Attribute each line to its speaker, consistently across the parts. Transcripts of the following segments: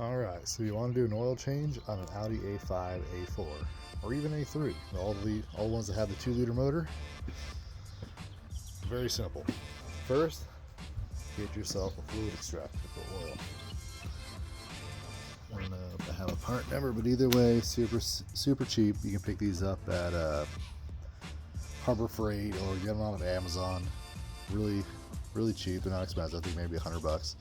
Speaker 1: Alright, so you want to do an oil change on an Audi A5 A4 or even A3, all the ones that have the 2-liter motor. Very simple. First, get yourself a fluid extractor for oil. I don't know if I have a part number, but either way, super cheap. You can pick these up at Harbor Freight or get them on Amazon. Really cheap. They're not expensive. I think maybe $100.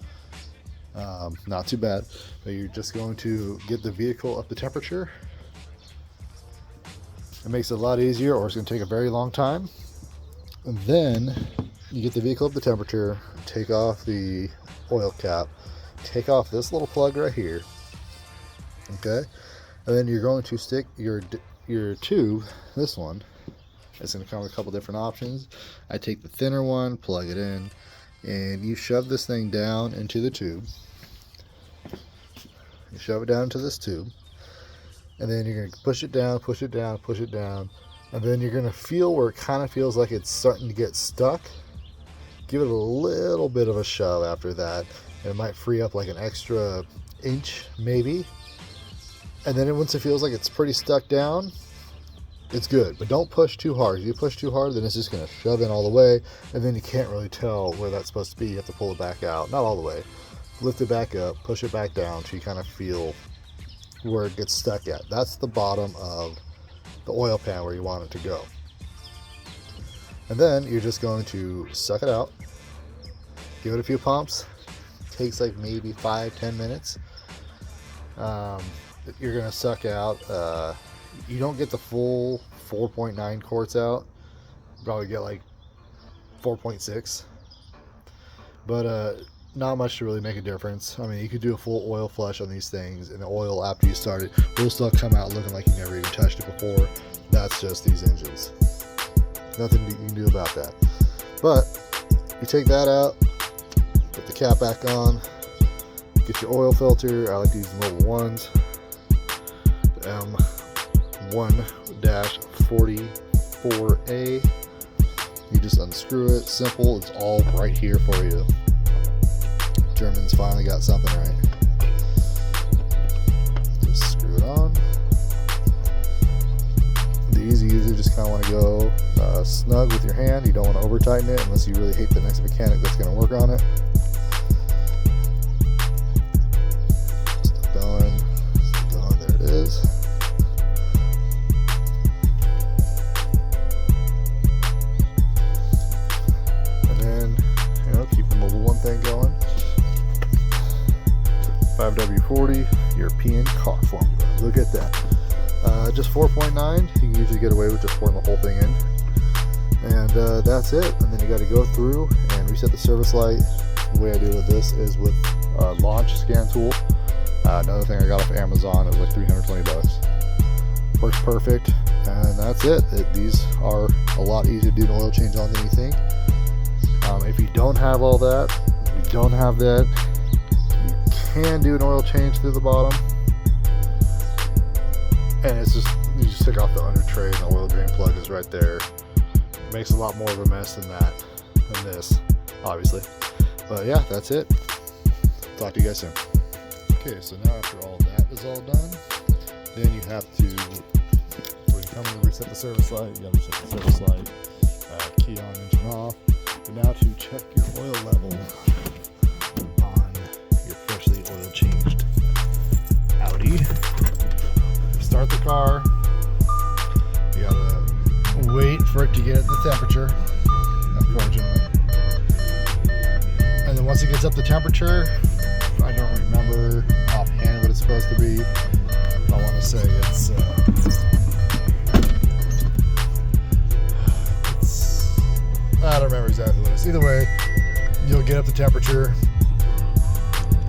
Speaker 1: Not too bad. But you're just going to get the vehicle up to temperature. It makes it a lot easier, or it's going to take a very long time. And then you get the vehicle up to temperature, take off the oil cap, take off this little plug right here, okay, and then you're going to stick your tube, this one. It's going to come with a couple different options. I take the thinner one, plug it in, and you shove this thing down into the tube. You shove it down into this tube, and then you're going to push it down, push it down, push it down, and then you're going to feel where it kind of feels like it's starting to get stuck. Give it a little bit of a shove after that, and it might free up like an extra inch maybe. And then once it feels like it's pretty stuck down, it's good. But don't push too hard. If you push too hard, then it's just going to shove in all the way, and then you can't really tell where that's supposed to be. You have to pull it back out. Not all the way. Lift it back up, push it back down so you kind of feel where it gets stuck at. That's the bottom of the oil pan where you want it to go. And then you're just going to suck it out, give it a few pumps. It takes like maybe 5-10 minutes. You're going to suck out, you don't get the full 4.9 quarts out. You probably get like 4.6, but not much to really make a difference. I mean, you could do a full oil flush on these things, and the oil after you start it will still come out looking like you never even touched it before. That's just these engines. Nothing you can do about that. But you take that out, put the cap back on, get your oil filter. I like to use the mobile ones, the M1-44A. You just unscrew it. Simple. It's all right here for you. Germans finally got something right. Just screw it on. The easy user just kind of want to go snug with your hand. You don't want to over tighten it unless you really hate the next mechanic that's going to work on it. Still going. There it is. And then, keep the mobile one thing going. 5W40 European car formula. Look at that. Just 4.9. You can usually get away with just pouring the whole thing in, and that's it. And then you got to go through and reset the service light. The way I do it with this is with launch scan tool. Another thing I got off Amazon. It was like $320. Works perfect, and that's it. These are a lot easier to do an oil change on than you think. If you don't have all that, you can do an oil change through the bottom, and it's just, you just take off the under tray and the oil drain plug is right there. It makes a lot more of a mess than this, obviously. But yeah, that's it. Talk to you guys soon. Okay, so now after all that is all done, then you have to, when you come to reset the service light, you have to set the service light, key on, engine off. But now to check your oil level on your freshly oil changed Audi. Start the car. You gotta wait for it to get the temperature, unfortunately. And then once it gets up to temperature, I don't remember offhand what it's supposed to be. I want to say it's I don't remember exactly what it is. Either way, you'll get up the temperature,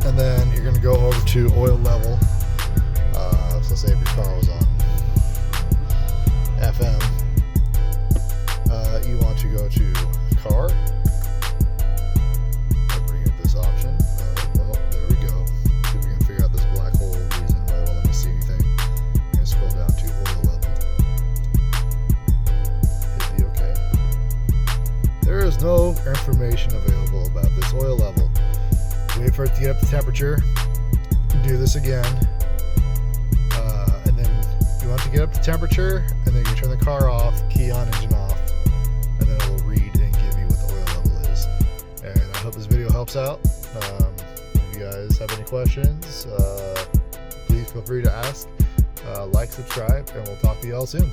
Speaker 1: and then you're going to go over to oil level. So say if your car was on FM, you want to go to car. I'll bring up this option. Well, there we go. See if we can figure out this black hole reason why it won't let me see anything. And scroll down to oil level. Hit the OK. There is no information available about this oil level. Wait for it to get up to temperature. do this again. And then you want to get up to temperature, and then you turn the car off, key on, engine off, and then it will read and give you what the oil level is. And I hope this video helps out. If you guys have any questions, please feel free to ask. Like, subscribe, and we'll talk to you all soon.